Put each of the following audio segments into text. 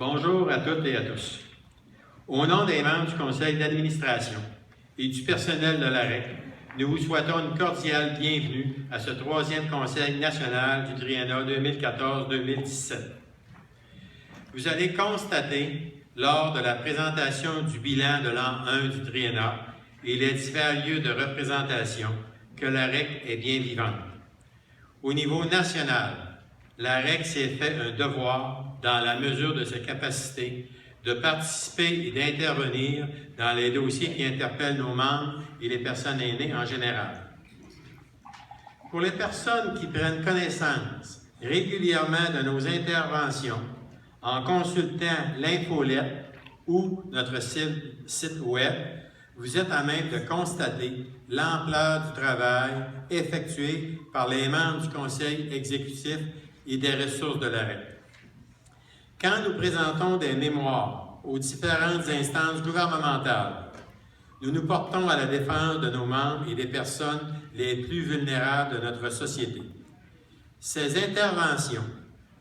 Bonjour à toutes et à tous. Au nom des membres du conseil d'administration et du personnel de l'AREC, nous vous souhaitons une cordiale bienvenue à ce troisième conseil national du triennat 2014-2017. Vous allez constater, lors de la présentation du bilan de l'an 1 du triennat et les divers lieux de représentation, que l'AREC est bien vivante. Au niveau national, l'AREC s'est fait un devoir, dans la mesure de ses capacités, de participer et d'intervenir dans les dossiers qui interpellent nos membres et les personnes aînées en général. Pour les personnes qui prennent connaissance régulièrement de nos interventions en consultant l'infolette ou notre site web, vous êtes à même de constater l'ampleur du travail effectué par les membres du conseil exécutif et des ressources de l'AREC. Quand nous présentons des mémoires aux différentes instances gouvernementales, nous nous portons à la défense de nos membres et des personnes les plus vulnérables de notre société. Ces interventions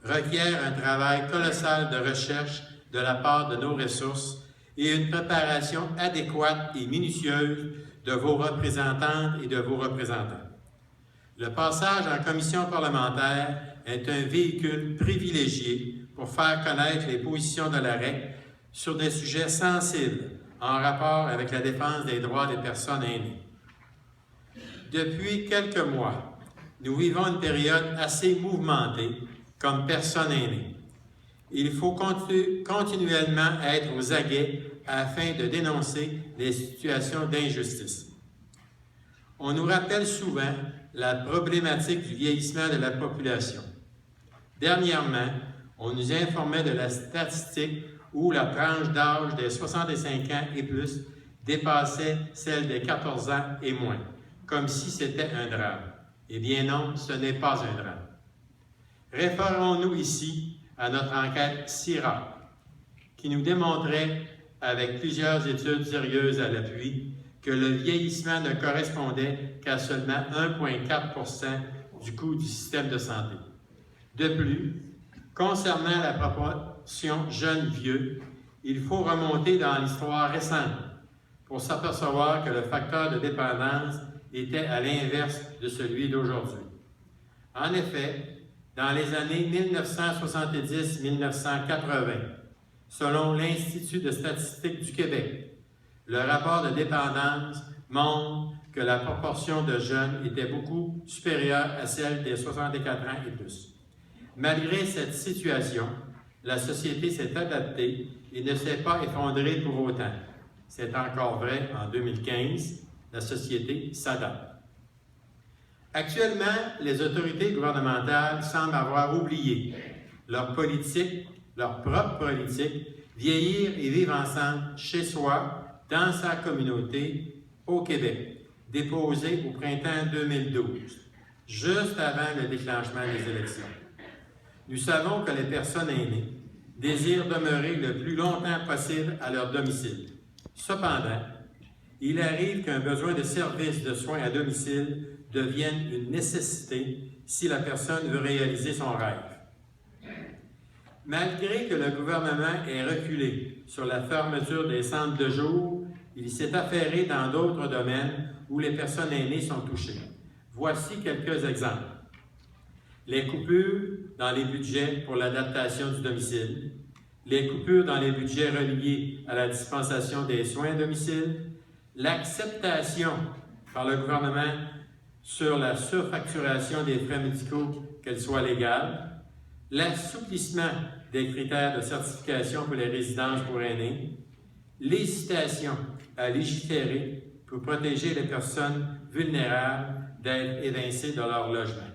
requièrent un travail colossal de recherche de la part de nos ressources et une préparation adéquate et minutieuse de vos représentantes et de vos représentants. Le passage en commission parlementaire est un véhicule privilégié pour faire connaître les positions de l'AREC sur des sujets sensibles en rapport avec la défense des droits des personnes aînées. Depuis quelques mois, nous vivons une période assez mouvementée comme personnes aînées. Il faut continuellement être aux aguets afin de dénoncer les situations d'injustice. On nous rappelle souvent la problématique du vieillissement de la population. Dernièrement, on nous informait de la statistique où la tranche d'âge des 65 ans et plus dépassait celle des 14 ans et moins, comme si c'était un drame. Eh bien non, ce n'est pas un drame. Référons-nous ici à notre enquête CIRA, qui nous démontrait, avec plusieurs études sérieuses à l'appui, que le vieillissement ne correspondait qu'à seulement 1,4 % du coût du système de santé. De plus, concernant la proportion jeunes-vieux, il faut remonter dans l'histoire récente pour s'apercevoir que le facteur de dépendance était à l'inverse de celui d'aujourd'hui. En effet, dans les années 1970-1980, selon l'Institut de statistique du Québec, le rapport de dépendance montre que la proportion de jeunes était beaucoup supérieure à celle des 64 ans et plus. Malgré cette situation, la société s'est adaptée et ne s'est pas effondrée pour autant. C'est encore vrai en 2015, la société s'adapte. Actuellement, les autorités gouvernementales semblent avoir oublié leur propre politique, vieillir et vivre ensemble chez soi, dans sa communauté, au Québec, déposée au printemps 2012, juste avant le déclenchement des élections. Nous savons que les personnes aînées désirent demeurer le plus longtemps possible à leur domicile. Cependant, il arrive qu'un besoin de services de soins à domicile devienne une nécessité si la personne veut réaliser son rêve. Malgré que le gouvernement ait reculé sur la fermeture des centres de jour, il s'est affairé dans d'autres domaines où les personnes aînées sont touchées. Voici quelques exemples. Les coupures dans les budgets pour l'adaptation du domicile, les coupures dans les budgets reliés à la dispensation des soins à domicile, l'acceptation par le gouvernement sur la surfacturation des frais médicaux, qu'elle soit légale, l'assouplissement des critères de certification pour les résidences pour aînés, l'hésitation à légiférer pour protéger les personnes vulnérables d'être évincées de leur logement.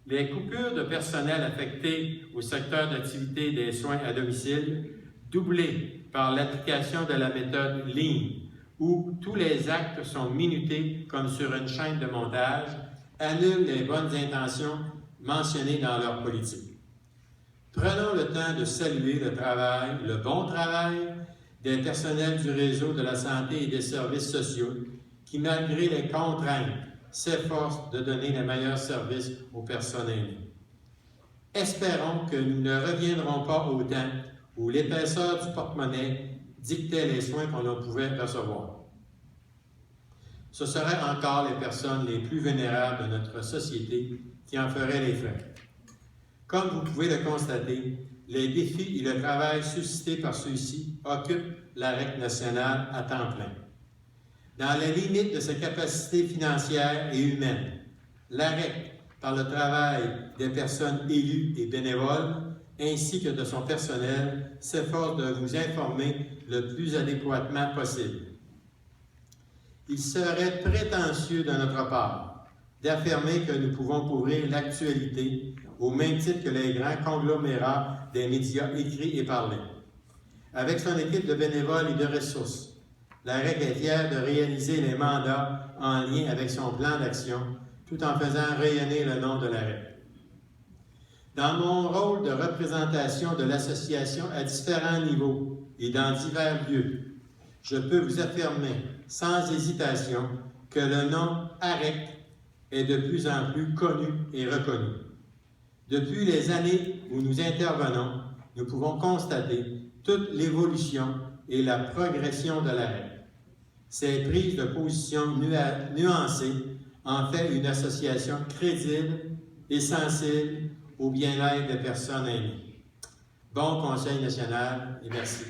Les coupures de personnel affecté au secteur d'activité des soins à domicile, doublées par l'application de la méthode Lean, où tous les actes sont minutés comme sur une chaîne de montage, annulent les bonnes intentions mentionnées dans leur politique. Prenons le temps de saluer le bon travail des personnels du réseau de la santé et des services sociaux qui, malgré les contraintes, s'efforcent de donner les meilleurs services aux personnes aînées. Espérons que nous ne reviendrons pas au temps où l'épaisseur du porte-monnaie dictait les soins qu'on pouvait recevoir. Ce seraient encore les personnes les plus vénérables de notre société qui en feraient les frais. Comme vous pouvez le constater, les défis et le travail suscités par ceux-ci occupent la REC nationale à temps plein. Dans les limites de ses capacités financières et humaines, la REC, par le travail des personnes élues et bénévoles, ainsi que de son personnel, s'efforce de vous informer le plus adéquatement possible. Il serait prétentieux de notre part d'affirmer que nous pouvons couvrir l'actualité au même titre que les grands conglomérats des médias écrits et parlés. Avec son équipe de bénévoles et de ressources, la REC est fière de réaliser les mandats en lien avec son plan d'action, tout en faisant rayonner le nom de la REC. Dans mon rôle de représentation de l'association à différents niveaux et dans divers lieux, je peux vous affirmer sans hésitation que le nom AREC est de plus en plus connu et reconnu. Depuis les années où nous intervenons, nous pouvons constater toute l'évolution et la progression de la REC. Ces prises de position nuancées en fait une association crédible et sensible au bien-être des personnes aînées. Bon Conseil national et merci.